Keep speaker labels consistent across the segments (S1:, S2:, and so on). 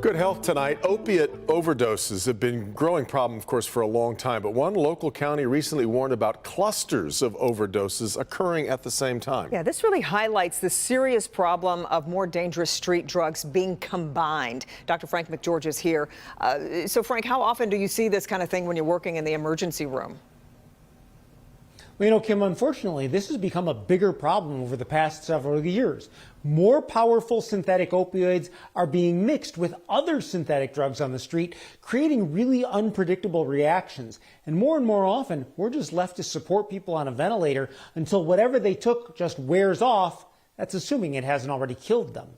S1: Good health tonight. Opiate overdoses have been a growing problem, of course, for a long time. But one local county recently warned about clusters of overdoses occurring at the same time.
S2: Yeah, this really highlights the serious problem of more dangerous street drugs being combined. Dr. Frank McGeorge is here. So, Frank, how often do you see this kind of thing when you're working in the emergency room?
S3: Well, you know, Kim, unfortunately, this has become a bigger problem over the past several years. More powerful synthetic opioids are being mixed with other synthetic drugs on the street, creating really unpredictable reactions. And more often, we're just left to support people on a ventilator until whatever they took just wears off. That's assuming it hasn't already killed them.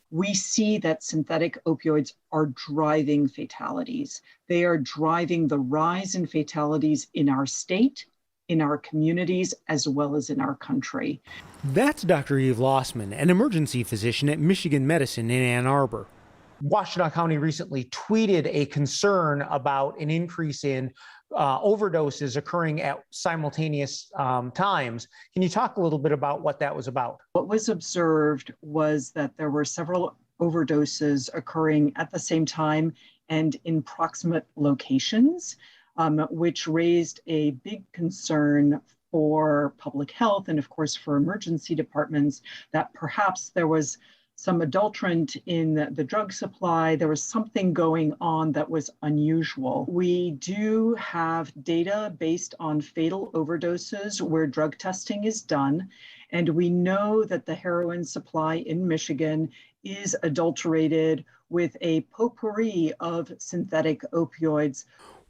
S4: We see that synthetic opioids are driving fatalities. They are driving the rise in fatalities in our state, in our communities, as well as in our country.
S3: That's Dr. Eve Lossman, an emergency physician at Michigan Medicine in Ann Arbor. Washtenaw County recently tweeted a concern about an increase in overdoses occurring at simultaneous times. Can you talk a little bit about what that was about?
S4: What was observed was that there were several overdoses occurring at the same time and in proximate locations, which raised a big concern for public health and, of course, for emergency departments that perhaps there was some adulterant in the drug supply. There was something going on that was unusual. We do have data based on fatal overdoses where drug testing is done, and we know that the heroin supply in Michigan is adulterated with a potpourri of synthetic opioids.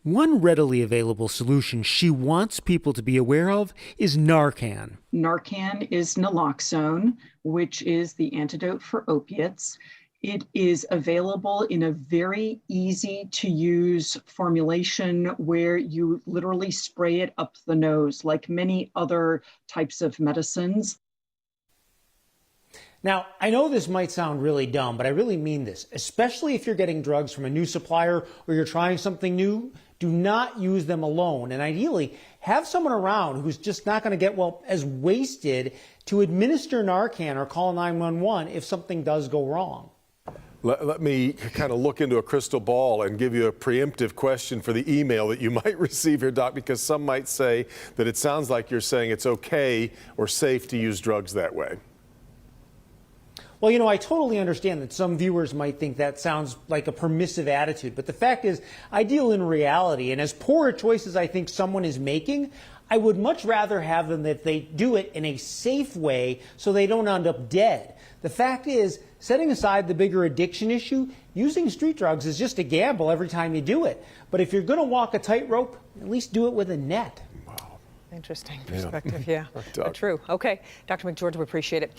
S3: One readily available solution she wants people to be aware of is Narcan.
S4: Narcan is naloxone, which is the antidote for opiates. It is available in a very easy to use formulation where you literally spray it up the nose like many other types of medicines.
S3: Now, I know this might sound really dumb, but I really mean this, especially if you're getting drugs from a new supplier or you're trying something new. Do not use them alone, and ideally have someone around who's just not going to get, as wasted to administer Narcan or call 911 if something does go wrong.
S1: Let me kind of look into a crystal ball and give you a preemptive question for the email that you might receive here, Doc, because some might say that it sounds like you're saying it's okay or safe to use drugs that way.
S3: Well, you know, I totally understand that some viewers might think that sounds like a permissive attitude, but the fact is, I deal in reality, and as poor a choice as I think someone is making, I would much rather have them that they do it in a safe way so they don't end up dead. The fact is, setting aside the bigger addiction issue, using street drugs is just a gamble every time you do it. But if you're going to walk a tightrope, at least do it with a net.
S2: Interesting perspective, yeah. True. Okay, Dr. McGeorge, we appreciate it.